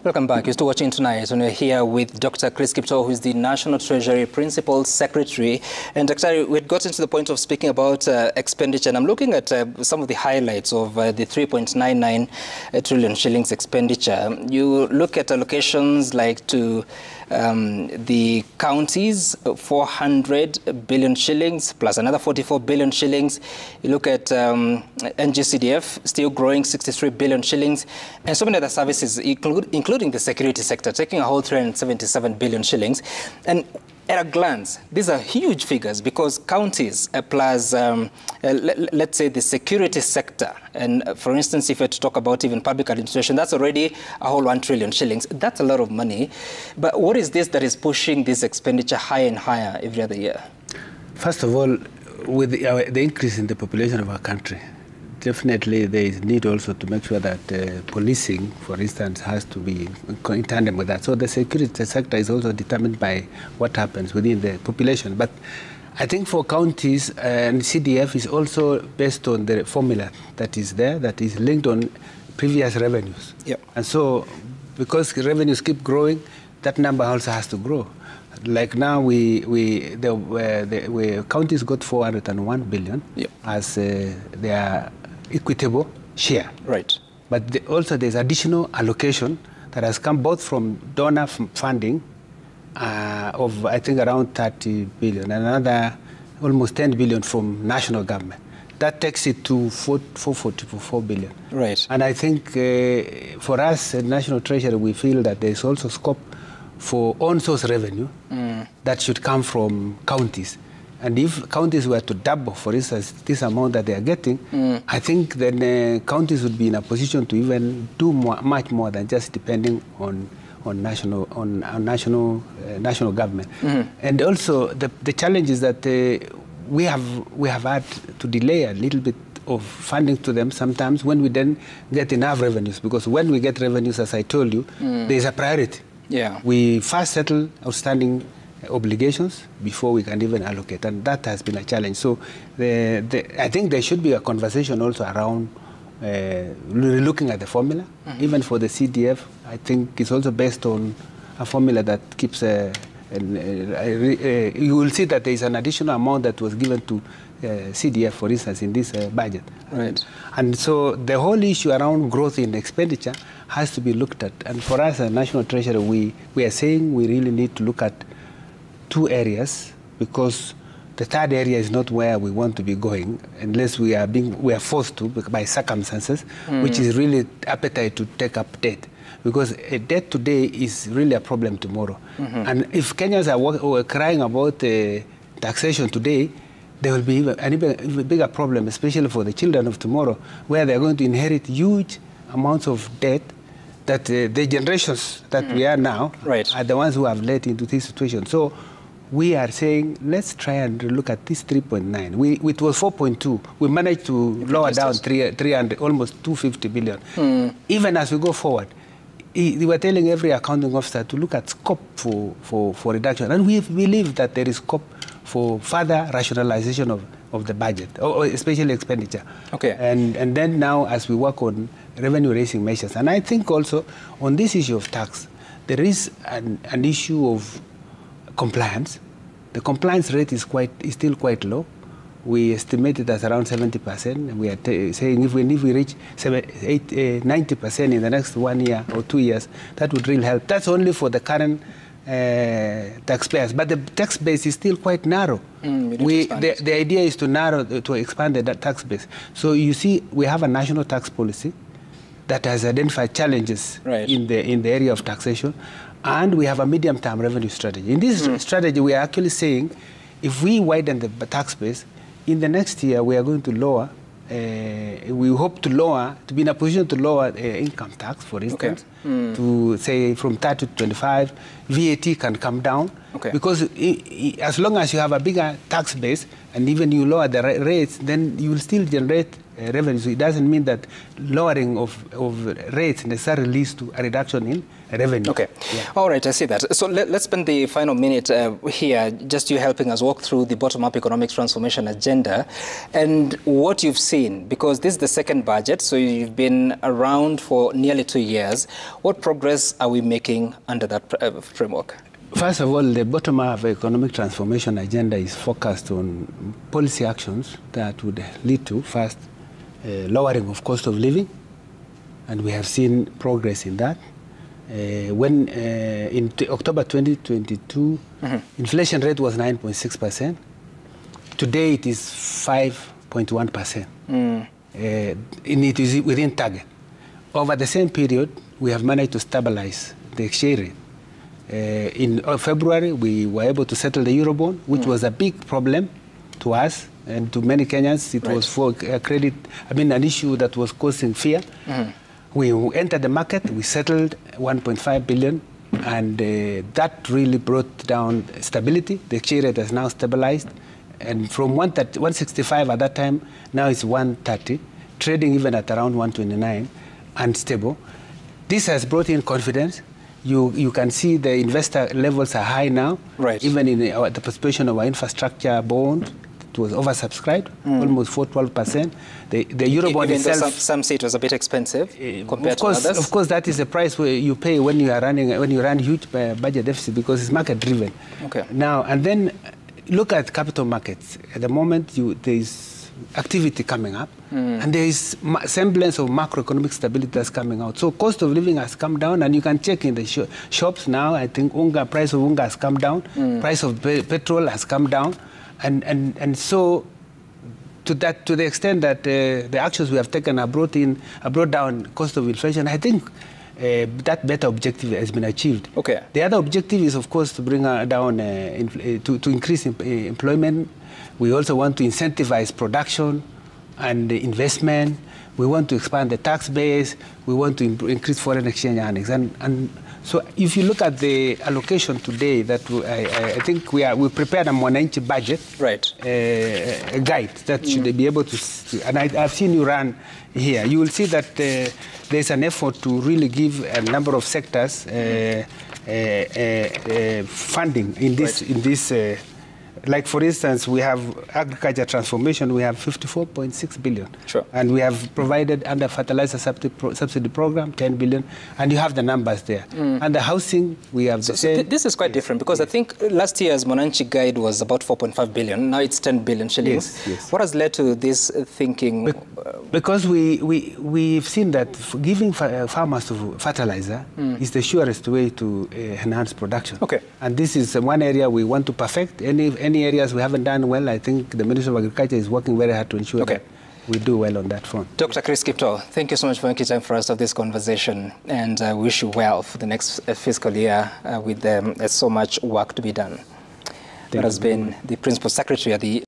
Welcome back. You're still watching Tonight, and we're here with Dr. Chris Kiptoo, who is the National Treasury Principal Secretary. And Dr., we had gotten to the point of speaking about expenditure, and I'm looking at some of the highlights of the 3.99 trillion shillings expenditure. You look at allocations like to the counties, 400 billion shillings, plus another 44 billion shillings. You look at NGCDF, still growing 63 billion shillings, and so many other services, including the security sector, taking a whole 377 billion shillings. And at a glance, these are huge figures because counties plus, let's say, the security sector, and for instance, if we had to talk about even public administration, that's already a whole 1 trillion shillings. That's a lot of money. But what is this that is pushing this expenditure higher and higher every other year? First of all, with the increase in the population of our country, definitely there is need also to make sure that policing, for instance, has to be in tandem with that. So the security sector is also determined by what happens within the population. But I think for counties, and CDF is also based on the formula that is there, that is linked on previous revenues. Yep. And so because revenues keep growing, that number also has to grow. Like now, the counties got 401 billion yep. as their equitable share. Right. But also there's additional allocation that has come both from donor funding of, I think, around 30 billion, and another almost 10 billion from national government. That takes it to 444 billion. Right. And I think for us at National Treasury, we feel that there's also scope for on-source revenue that should come from counties. And if counties were to double, for instance, this amount that they are getting, I think then counties would be in a position to even do much more than just depending on national government. And also the challenge is that we have had to delay a little bit of funding to them sometimes when we then get enough revenues, because when we get revenues, as I told you, there is a priority. Yeah. We first settle outstanding obligations before we can even allocate, and that has been a challenge. So I think there should be a conversation also around looking at the formula. Even for the CDF, I think it's also based on a formula that keeps you will see that there is an additional amount that was given to CDF, for instance, in this budget. Right. And so the whole issue around growth in expenditure has to be looked at. And for us as National Treasury, we are saying we really need to look at two areas, because the third area is not where we want to be going unless we are forced to by circumstances, which is really appetite to take up debt. Because a debt today is really a problem tomorrow. And if Kenyans are crying about taxation today, there will be an even bigger problem, especially for the children of tomorrow, where they're going to inherit huge amounts of debt that the generations that we are now are the ones who have led into this situation. So we are saying, let's try and look at this 3.9. It was 4.2. We managed to lower down 300, almost 250 billion. Even as we go forward, we were telling every accounting officer to look at scope for reduction. And we believe that there is scope for further rationalization of the budget, or especially expenditure. Okay. And then now, as we work on revenue-raising measures, and I think also on this issue of tax, there is an issue of compliance. The compliance rate is still quite low. We estimate it as around 70%. We are saying if we reach 90% in the next 1 year or 2 years, that would really help. That's only for the current taxpayers, but the tax base is still quite narrow. The idea is to expand the tax base. So you see, we have a national tax policy that has identified challenges in the area of taxation, and we have a medium-term revenue strategy. In this strategy, we are actually saying, if we widen the tax base, in the next year we are going to lower. We hope to be in a position to lower income tax, for instance, to say from 30 to 25. VAT can come down, because as long as you have a bigger tax base and even you lower the rates, then you will still generate revenue. So it doesn't mean that lowering of rates necessarily leads to a reduction in revenue. Okay. Yeah. All right, I see that. So let's spend the final minute here, just you helping us walk through the bottom-up economic transformation agenda and what you've seen, because this is the second budget, so you've been around for nearly 2 years. What progress are we making under that framework? First of all, the bottom-up economic transformation agenda is focused on policy actions that would lead to, first, lowering of cost of living, and we have seen progress in that. In October 2022, inflation rate was 9.6%. Today it is 5.1%. And it is within target. Over the same period, we have managed to stabilize the exchange rate. In February, we were able to settle the Eurobond, which was a big problem to us and to many Kenyans. It was for an issue that was causing fear. We entered the market, we settled 1.5 billion, and that really brought down stability. The exchange rate has now stabilized, and from 165 at that time, now it's 130, trading even at around 129, and stable. This has brought in confidence. You can see the investor levels are high now, even in the participation of our infrastructure bond. It was oversubscribed, almost 12%. The Eurobond itself, some say it was a bit expensive compared to others. Of course, that is the price where you pay when you run huge budget deficit, because it's market driven. Okay. Now and then, look at capital markets. At the moment, there is activity coming up, and there is semblance of macroeconomic stability that's coming out. So cost of living has come down, and you can check in the shops now. I think price of unga has come down, price of petrol has come down. And so, to the extent that the actions we have taken have brought down cost of inflation, I think that better objective has been achieved. Okay. The other objective is, of course, to bring down to increase employment. We also want to incentivize production and investment. We want to expand the tax base. We want to increase foreign exchange earnings. And so if you look at the allocation today, that I think we prepared a Mwananchi budget, a guide that should be able to, and I've seen you run here. You will see that there's an effort to really give a number of sectors funding in this. Like, for instance, we have agriculture transformation, we have 54.6 billion. Sure. And we have provided under fertilizer subsidy program, 10 billion, and you have the numbers there. And the housing, we have the same. This is quite different, because I think last year's Mwananchi guide was about 4.5 billion. Now it's 10 billion shillings. Yes. What has led to this thinking? Because we've seen that giving farmers fertilizer is the surest way to enhance production. Okay. And this is one area we want to perfect. Any areas we haven't done well, I think the Ministry of Agriculture is working very hard to ensure that we do well on that front. Dr. Chris Kiptoo, thank you so much for making time for us to have this conversation, and I wish you well for the next fiscal year with so much work to be done. That has been the Principal Secretary at the